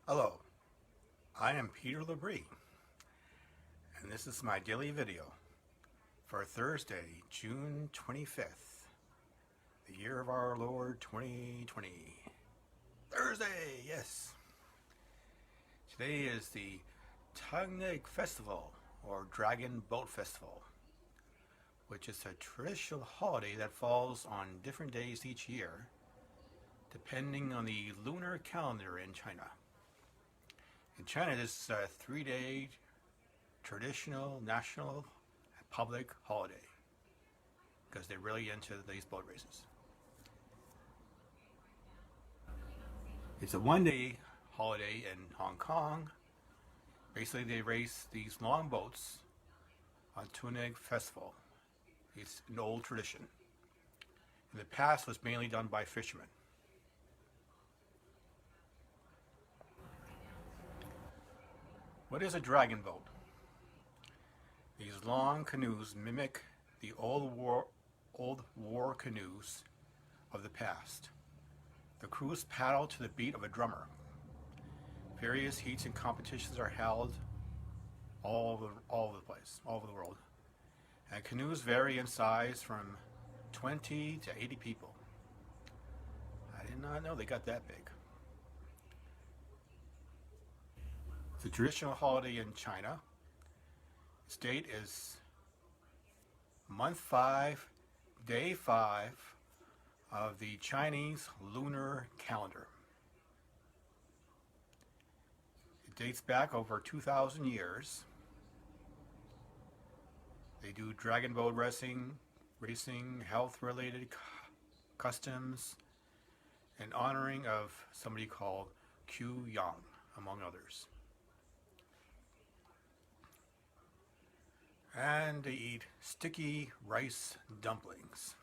Hello, I am Peter Labrie, and this is my daily video for Thursday, June 25th, the year of our Lord 2020. Thursday, yes! Today is the Tungnig Festival, or Dragon Boat Festival, which is a traditional holiday that falls on different days each year, depending on the lunar calendar in China. In China, this is a 3-day traditional national public holiday because they're really into these boat races. It's a 1-day holiday in Hong Kong. Basically, they race these long boats on Tungnig Festival. It's an old tradition. In the past, it was mainly done by fishermen. What is a dragon boat? These long canoes mimic the old war canoes of the past. The crews paddle to the beat of a drummer. Various heats and competitions are held all over the place, all over the world. And canoes vary in size from 20 to 80 people. I did not know they got that big. It's a traditional holiday in China. Its date is month 5, day 5 of the Chinese lunar calendar. It dates back over 2,000 years. They do dragon boat racing, health-related customs, and honoring of somebody called Q Yang, among others. And they eat sticky rice dumplings.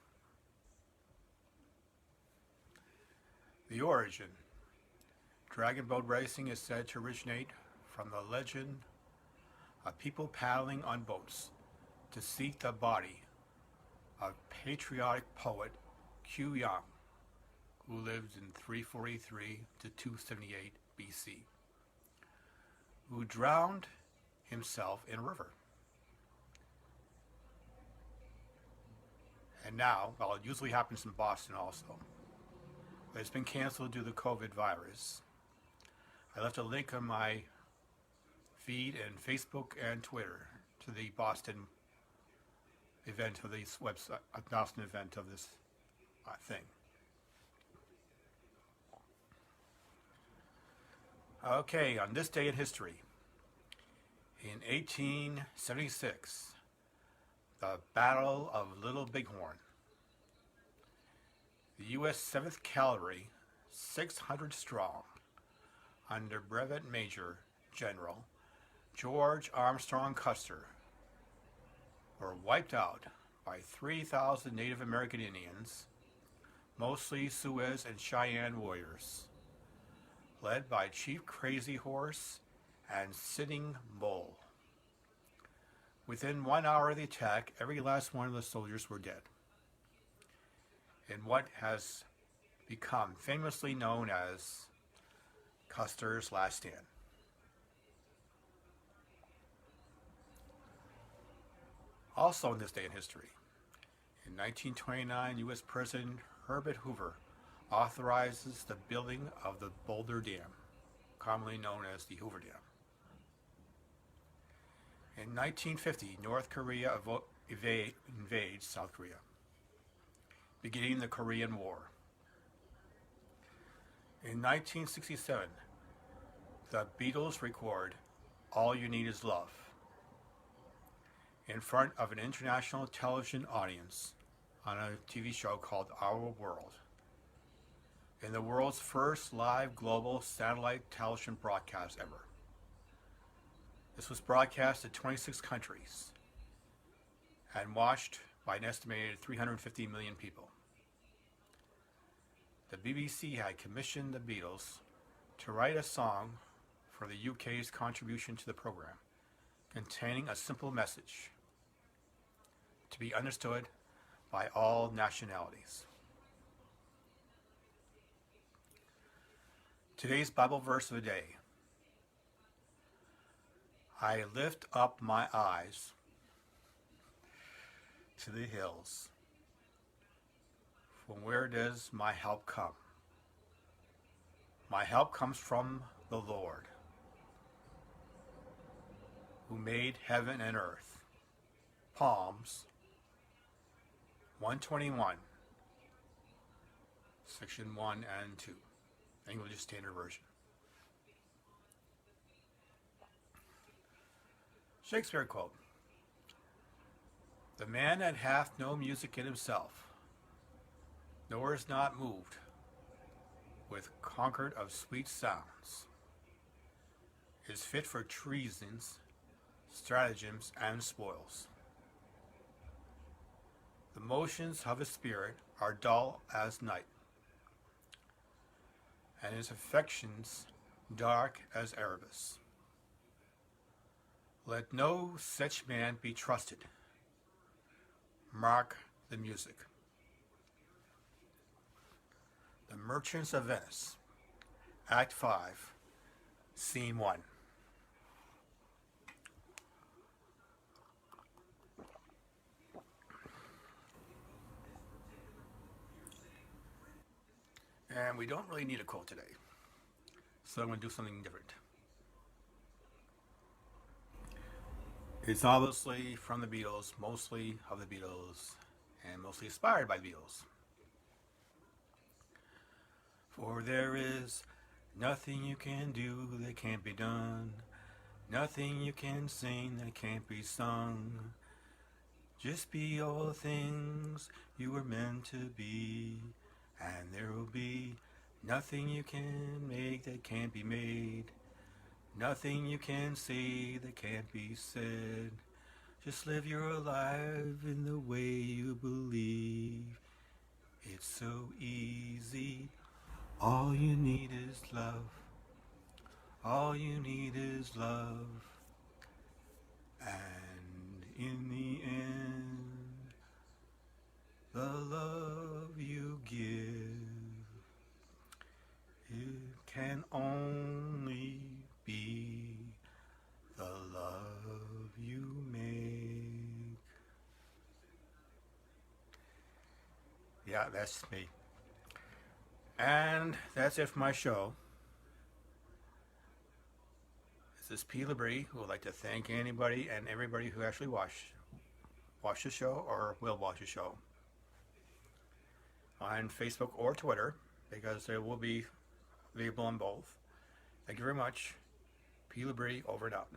The origin. Dragon boat racing is said to originate from the legend of people paddling on boats to seek the body of patriotic poet Q Yang, who lived in 343 to 278 BC, who drowned himself in a river. And now, well, it usually happens in Boston also, but it's been canceled due to the COVID virus. I left a link on my feed in Facebook and Twitter to the Boston event of this website, Boston event of this thing. Okay, on this day in history, in 1876, the Battle of Little Bighorn. The U.S. 7th Cavalry, 600 strong, under Brevet Major General George Armstrong Custer, were wiped out by 3,000 Native American Indians, mostly Sioux and Cheyenne warriors, led by Chief Crazy Horse and Sitting Bull. Within 1 hour of the attack, every last one of the soldiers were dead, in what has become famously known as Custer's Last Stand. Also on this day in history, in 1929, U.S. President Herbert Hoover authorizes the building of the Boulder Dam, commonly known as the Hoover Dam. In 1950, North Korea invades South Korea, beginning the Korean War. In 1967, the Beatles record All You Need Is Love in front of an international television audience on a TV show called Our World, in the world's first live global satellite television broadcast ever. This was broadcast to 26 countries and watched by an estimated 350 million people. The BBC had commissioned the Beatles to write a song for the UK's contribution to the program, containing a simple message to be understood by all nationalities. Today's Bible verse of the day I lift up my eyes to the hills. From where does my help come? My help comes from the Lord, who made heaven and earth. Psalms 121, section 1 and 2, English Standard Version. Shakespeare quote: "The man that hath no music in himself, nor is not moved with concord of sweet sounds, is fit for treasons, stratagems, and spoils. The motions of his spirit are dull as night, and his affections dark as Erebus. Let no such man be trusted. Mark the music." The Merchants of Venice, Act 5, Scene 1. And we don't really need a quote today, so I'm going to do something different. It's obviously from the Beatles, mostly of the Beatles, and mostly inspired by the Beatles. For there is nothing you can do that can't be done, nothing you can sing that can't be sung. Just be all the things you were meant to be, and there will be nothing you can make that can't be made, nothing you can say that can't be said. Just live your life in the way you believe. It's so easy. All you need is love. All you need is love. And in the end, the love you give, it can only be the love you make. Yeah, that's me. And that's it for my show. This is P. Labrie, who would like to thank anybody and everybody who actually watched the show or will watch the show on Facebook or Twitter, because they will be available on both. Thank you very much. P. Labrie, over and out.